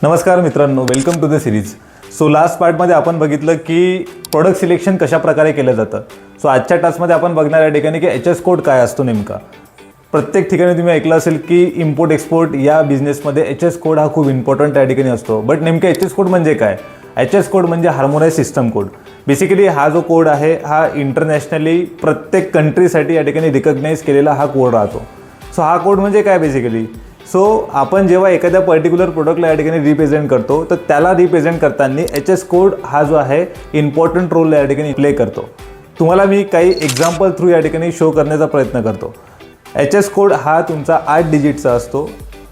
नमस्कार मित्रांनो, welcome to the series. So last पार्टमध्ये आपण बघितलं की प्रोडक्ट सिलेक्शन कशा प्रकारे केलं जातं. सो आजच्या टास्कमध्ये आपण बघणार या ठिकाणी की एच एस कोड काय असतो नेमका. प्रत्येक ठिकाणी तुम्ही ऐकलं असेल की इम्पोर्ट एक्सपोर्ट या बिझनेसमध्ये एच एस कोड हा खूप इम्पॉर्टंट त्या ठिकाणी असतो. बट नेमका एच एस कोड म्हणजे काय? एच एस कोड म्हणजे हार्मोनाइज सिस्टम कोड. बेसिकली हा जो कोड आहे हा इंटरनॅशनली प्रत्येक कंट्रीसाठी या ठिकाणी रिकग्नाइज केलेला हा कोड राहतो. सो हा कोड म्हणजे काय बेसिकली? सो आपण जेव्हा एखाद्या पर्टिक्युलर प्रोडक्टला या ठिकाणी रिप्रेझेंट करतो तर त्याला रिप्रेझेंट करताना एच एस कोड हा जो आहे इम्पॉर्टंट रोल या ठिकाणी प्ले करतो. तुम्हाला मी काही एक्झाम्पल थ्रू या ठिकाणी शो करण्याचा प्रयत्न करतो. एच एस कोड हा तुमचा 8 डिजिटचा असतो.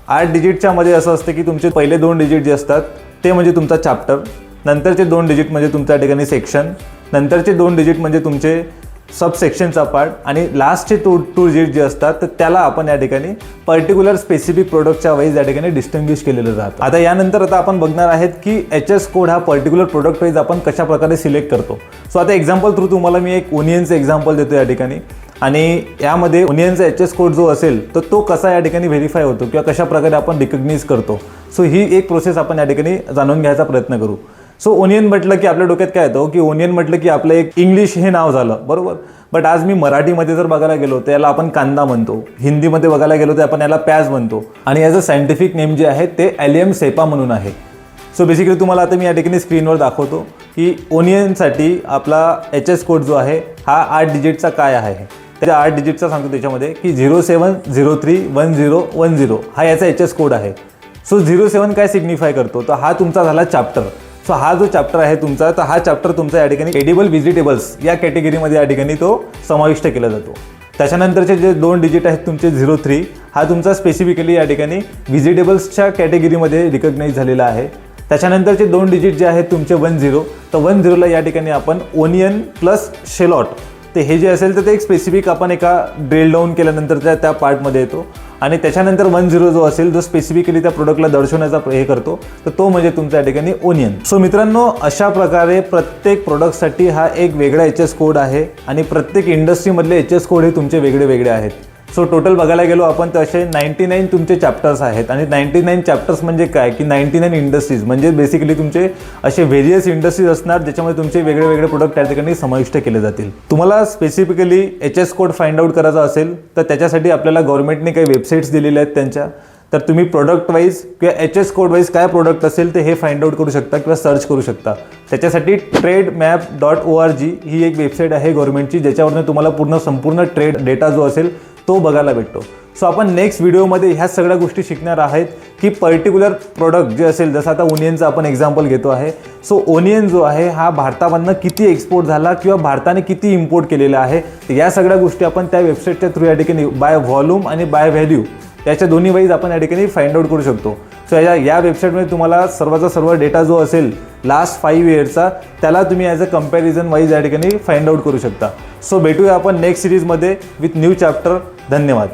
8 डिजिटच्या मध्ये असं असतं की तुमचे पहिले 2 डिजिट जे असतात ते म्हणजे तुमचा चॅप्टर, नंतरचे 2 डिजिट म्हणजे तुमच्या ठिकाणी सेक्शन, नंतरचे 2 डिजिट म्हणजे तुमचे सबसेक्शनचा पार्ट आणि लास्टचे टू डिजिट जे असतात तर त्याला आपण या ठिकाणी पर्टिक्युलर स्पेसिफिक प्रोडक्टच्या वाईज या ठिकाणी डिस्टिंग्विश केलेलं राहतं. आता आपण बघणार आहेत की एच एस कोड हा पर्टिक्युलर प्रोडक्ट वाईज आपण कशा प्रकारे सिलेक्ट करतो. सो आता एक्झाम्पल थ्रू तुम्हाला मी एक ओनियनचं एक्झाम्पल देतो या ठिकाणी आणि यामध्ये ओनियनचा एच एस कोड जो असेल तर तो कसा या ठिकाणी व्हेरीफाय होतो किंवा कशा प्रकारे आपण रिकग्नाइज करतो. सो ही एक प्रोसेस आपण या ठिकाणी जाणून घ्यायचा प्रयत्न करू. सो ओनियन म्हटलं की आपल्या डोक्यात काय येतं की ओनियन म्हटलं की आपलं एक इंग्लिश हे नाव झालं, बरोबर. बट आज मी मराठीमध्ये जर बघायला गेलो तर याला आपण कांदा म्हणतो, हिंदीमध्ये बघायला गेलो तर आपण याला प्याज म्हणतो आणि याचं सायंटिफिक नेम जे आहे ते एलियम सेपा म्हणून आहे. सो बेसिकली तुम्हाला आता मी या ठिकाणी स्क्रीनवर दाखवतो की ओनियनसाठी आपला एच एस कोड जो आहे हा 8 डिजिटचा काय आहे. त्याच्या 8 डिजिटचा सांगतो त्याच्यामध्ये की 07031010 हा याचा एच एस कोड आहे. सो 07 काय सिग्निफाय करतो तर हा तुमचा झाला चॅप्टर. सो हा जो चॅप्टर आहे तुमचा तर हा चॅप्टर तुमचा या ठिकाणी एडिबल व्हेजिटेबल्स या कॅटेगरीमध्ये या ठिकाणी तो समाविष्ट केला जातो. त्याच्यानंतरचे जे 2 डिजिट आहेत तुमचे 03 हा तुमचा स्पेसिफिकली या ठिकाणी व्हेजिटेबल्सच्या कॅटेगरीमध्ये रिकग्नाइज झालेला आहे. त्याच्यानंतरचे 2 डिजिट जे आहेत तुमचे 10 तर 10ला या ठिकाणी आपण ओनियन प्लस शेलॉट ते हे जे असेल तर ते एक स्पेसिफिक आपण एका ड्रिल डाऊन केल्यानंतर त्या पार्टमध्ये येतो आणि त्याच्यानंतर 10 जो असेल जो स्पेसिफिकली त्या प्रोडक्टला दर्शवण्याचा हे करतो तर तो म्हणजे तुमच्या ठिकाणी ओनियन. सो मित्रांनो, अशा प्रकारे प्रत्येक प्रोडक्टसाठी हा एक वेगळा एच एस कोड आहे आणि प्रत्येक इंडस्ट्रीमधले एच एस कोड हे तुमचे वेगळे वेगळे आहेत. सो टोटल बघायला गेलो आपण तर असे 99 तुमचे चॅप्टर्स आहेत आणि 99 चॅप्टर्स म्हणजे काय की 99 इंडस्ट्रीज म्हणजे बेसिकली तुमचे असे व्हेरियस इंडस्ट्रीज असणार ज्याच्यामध्ये तुमचे वेगळे वेगळे प्रोडक्ट त्या ठिकाणी समाविष्ट केले जातील. तुम्हाला specifically H S code find out करायचा असेल तर त्याच्यासाठी आपल्याला गव्हर्नमेंटने काही वेबसाईट्स दिलेल्या आहेत त्यांच्या, तर तुम्ही प्रोडक्ट वाईज किंवा एच एस कोड वाईज काय प्रोडक्ट असेल ते हे फाइंड आउट करू शकता किंवा सर्च करू शकता. त्याच्यासाठी trademap.org ही एक वेबसाईट आहे गव्हर्नमेंटची ज्याच्यावरून तुम्हाला संपूर्ण ट्रेड डेटा जो असेल तो बघायला भेटतो. सो आपण नेक्स्ट व्हिडिओमध्ये ह्या सगळ्या गोष्टी शिकणार आहेत की पर्टिक्युलर प्रोडक्ट जे असेल, जसं आता ओनियनचं आपण एक्झाम्पल घेतो आहे. सो ओनियन जो आहे हा भारतामधनं किती एक्सपोर्ट झाला किंवा भारताने किती इम्पोर्ट केलेला आहे या सगळ्या गोष्टी आपण त्या वेबसाईटच्या थ्रू या ठिकाणी बाय व्हॉल्यूम आणि बाय व्हॅल्यू याच्या दोन्ही वाईज आपण या ठिकाणी फाइंड आउट करू शकतो. सो या वेबसाईटमध्ये तुम्हाला सर्वाचा सर्व डेटा जो असेल लास्ट 5 इयर्सचा त्याला तुम्ही ॲज अ कंपॅरिझन वाईज या ठिकाणी फाइंड आउट करू शकता. सो भेटूया आपण नेक्स्ट सिरीजमध्ये विथ न्यू चॅप्टर. धन्यवाद.